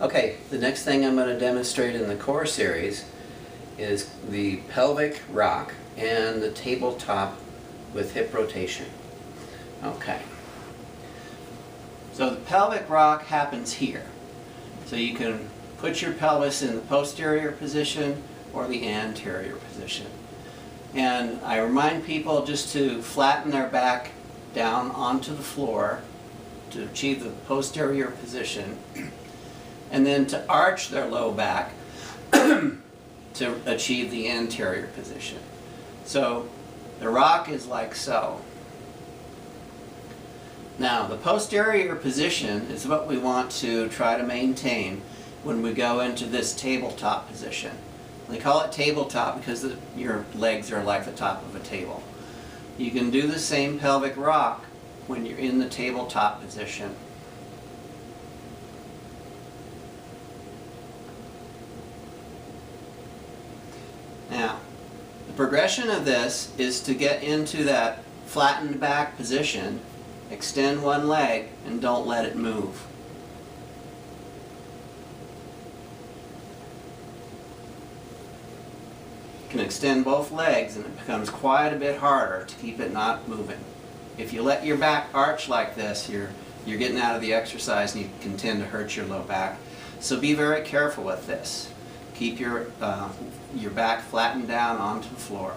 Okay, the next thing I'm going to demonstrate in the core series is the pelvic rock and the tabletop with hip rotation. Okay. So the pelvic rock happens here. So you can put your pelvis in the posterior position or the anterior position. And I remind people just to flatten their back down onto the floor to achieve the posterior position, and then to arch their low back to achieve the anterior position. So the rock is like so. Now the posterior position is what we want to try to maintain when we go into this tabletop position. They call it tabletop because your legs are like the top of a table. You can do the same pelvic rock when you're in the tabletop position. Now, the progression of this is to get into that flattened back position, extend one leg, and don't let it move. You can extend both legs and it becomes quite a bit harder to keep it not moving. If you let your back arch like this, you're getting out of the exercise and you can tend to hurt your low back. So be very careful with this. Keep your back flattened down onto the floor.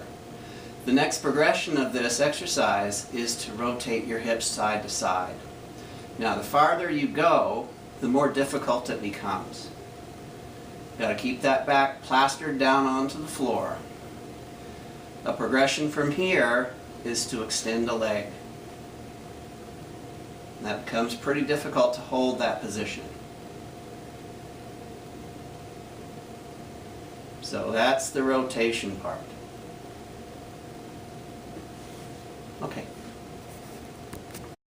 The next progression of this exercise is to rotate your hips side to side. Now the farther you go, the more difficult it becomes. Got to keep that back plastered down onto the floor. A progression from here is to extend a leg. That becomes pretty difficult to hold that position. So that's the rotation part. Okay.